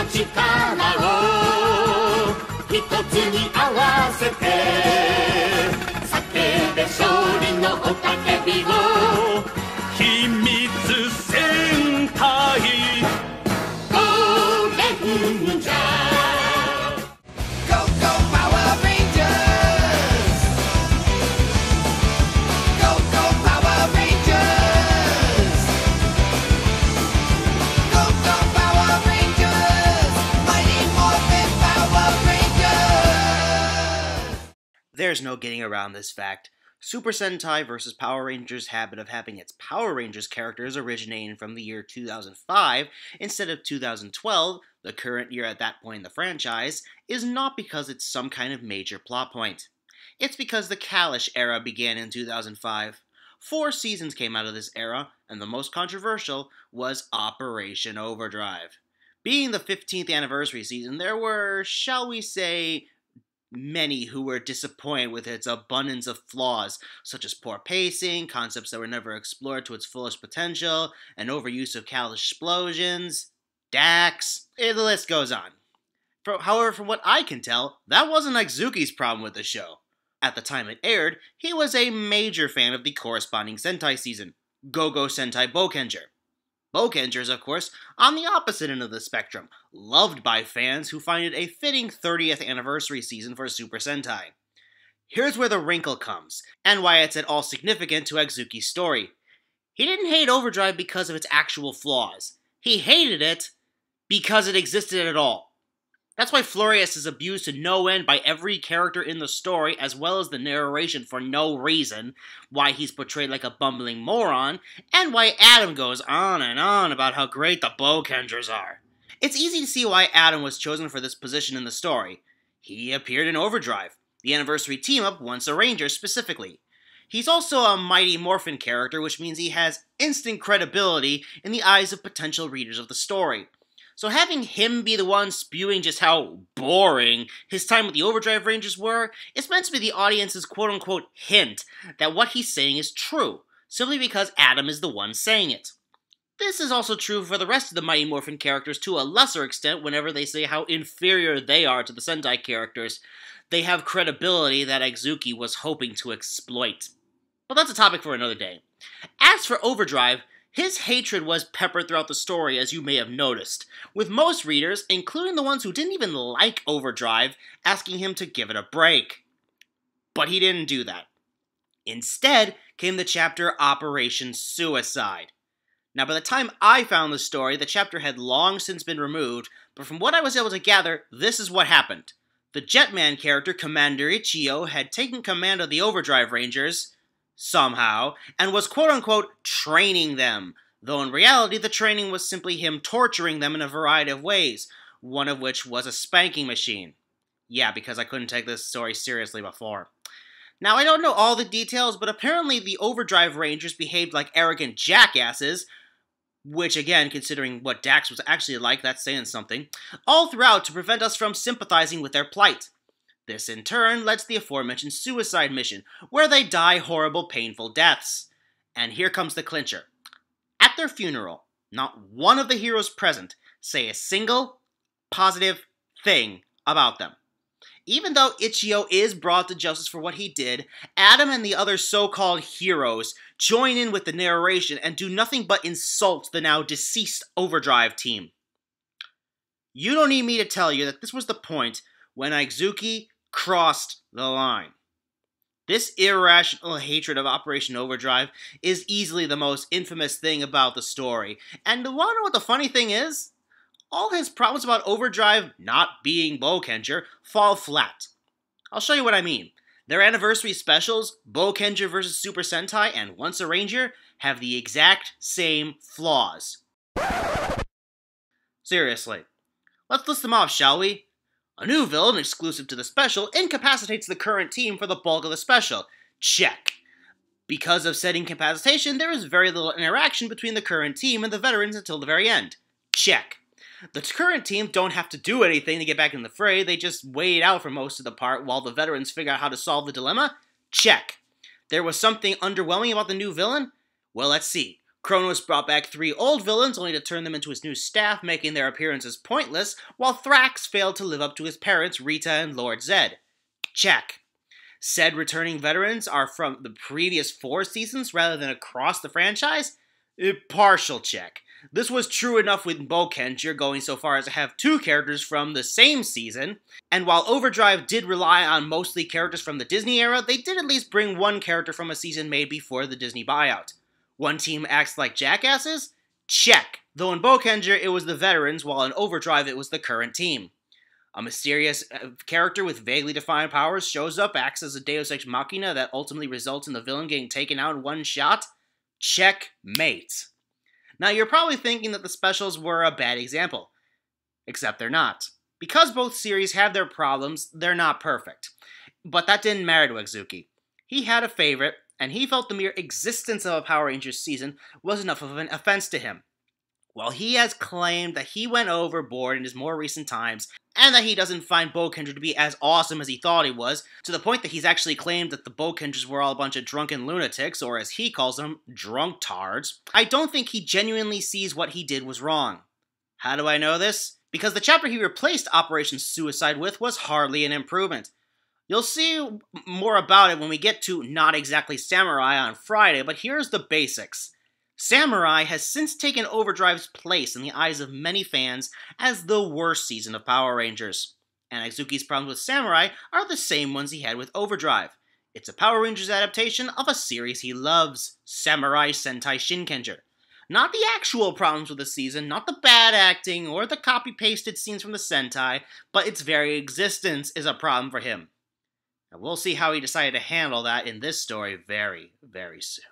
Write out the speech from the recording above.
力を一つに合わせて叫べ勝利の雄たけびを秘密戦隊ゴーレンジャー Go, go, Power Rangers! Go, go, Power Rangers! Go, go, Power Rangers! Mighty Morphin Power Rangers! There's no getting around this fact. Super Sentai vs. Power Rangers' habit of having its Power Rangers characters originating from the year 2005 instead of 2012, the current year at that point in the franchise, is not because it's some kind of major plot point. It's because the Kalish era began in 2005. 4 seasons came out of this era, and the most controversial was Operation Overdrive. Being the 15th anniversary season, there were, shall we say, many who were disappointed with its abundance of flaws, such as poor pacing, concepts that were never explored to its fullest potential, an overuse of Kalish explosions, Dax, the list goes on. However, from what I can tell, that wasn't Aizuki's problem with the show. At the time it aired, he was a major fan of the corresponding Sentai season, Go-Go Sentai Boukenger. Boukenger is, of course, on the opposite end of the spectrum, loved by fans who find it a fitting 30th anniversary season for Super Sentai. Here's where the wrinkle comes, and why it's at all significant to Aizuki's story. He didn't hate Overdrive because of its actual flaws. He hated it because it existed at all. That's why Florius is abused to no end by every character in the story, as well as the narration for no reason, why he's portrayed like a bumbling moron, and why Adam goes on and on about how great the Boukengers are. It's easy to see why Adam was chosen for this position in the story. He appeared in Overdrive, the anniversary team-up Once a Ranger specifically. He's also a Mighty Morphin character, which means he has instant credibility in the eyes of potential readers of the story. So having him be the one spewing just how boring his time with the Overdrive Rangers were, it's meant to be the audience's quote-unquote hint that what he's saying is true, simply because Adam is the one saying it. This is also true for the rest of the Mighty Morphin characters to a lesser extent whenever they say how inferior they are to the Sentai characters. They have credibility that Aizuki was hoping to exploit. But that's a topic for another day. As for Overdrive, his hatred was peppered throughout the story, as you may have noticed, with most readers, including the ones who didn't even like Overdrive, asking him to give it a break. But he didn't do that. Instead came the chapter Operation Suicide. Now, by the time I found the story, the chapter had long since been removed, but from what I was able to gather, this is what happened. The Jetman character, Commander Ichio, had taken command of the Overdrive Rangers, somehow, and was quote-unquote training them, though in reality the training was simply him torturing them in a variety of ways, one of which was a spanking machine. Yeah, because I couldn't take this story seriously before. Now, I don't know all the details, but apparently the Overdrive Rangers behaved like arrogant jackasses, which again, considering what Dax was actually like, that's saying something, all throughout to prevent us from sympathizing with their plight. This, in turn, led to the aforementioned suicide mission, where they die horrible, painful deaths. And here comes the clincher. At their funeral, not one of the heroes present say a single positive thing about them. Even though Ichio is brought to justice for what he did, Adam and the other so-called heroes join in with the narration and do nothing but insult the now deceased Overdrive team. You don't need me to tell you that this was the point when Aizuki crossed the line. This irrational hatred of Operation Overdrive is easily the most infamous thing about the story. And you want to know what the funny thing is? All his problems about Overdrive not being Boukenger fall flat. I'll show you what I mean. Their anniversary specials, Boukenger vs. Super Sentai and Once a Ranger, have the exact same flaws. Seriously. Let's list them off, shall we? A new villain exclusive to the special incapacitates the current team for the bulk of the special. Check. Because of said incapacitation, there is very little interaction between the current team and the veterans until the very end. Check. The current team don't have to do anything to get back in the fray, they just wait out for most of the part while the veterans figure out how to solve the dilemma. Check. There was something underwhelming about the new villain? Well, let's see. Kronos brought back 3 old villains only to turn them into his new staff, making their appearances pointless, while Thrax failed to live up to his parents, Rita and Lord Zed. Check. Said returning veterans are from the previous 4 seasons rather than across the franchise? Partial check. This was true enough with Bokenger going so far as to have 2 characters from the same season, and while Overdrive did rely on mostly characters from the Disney era, they did at least bring 1 character from a season made before the Disney buyout. 1 team acts like jackasses? Check. Though in Bokenger it was the veterans, while in Overdrive it was the current team. A mysterious character with vaguely defined powers shows up, acts as a Deus Ex Machina that ultimately results in the villain getting taken out in 1 shot? Checkmate. Now you're probably thinking that the specials were a bad example. Except they're not. Because both series have their problems, they're not perfect. But that didn't matter to Exuki. He had a favorite, and he felt the mere existence of a Power Rangers season was enough of an offense to him. While he has claimed that he went overboard in his more recent times, and that he doesn't find Bokenger to be as awesome as he thought he was, to the point that he's actually claimed that the Bokengers were all a bunch of drunken lunatics, or as he calls them, drunk tards, I don't think he genuinely sees what he did was wrong. How do I know this? Because the chapter he replaced Operation Suicide with was hardly an improvement. You'll see more about it when we get to Not Exactly Samurai on Friday, but here's the basics. Samurai has since taken Overdrive's place in the eyes of many fans as the worst season of Power Rangers. And Exuki's problems with Samurai are the same ones he had with Overdrive. It's a Power Rangers adaptation of a series he loves, Samurai Sentai Shinkenger. Not the actual problems with the season, not the bad acting or the copy-pasted scenes from the Sentai, but its very existence is a problem for him. And we'll see how he decided to handle that in this story very, very soon.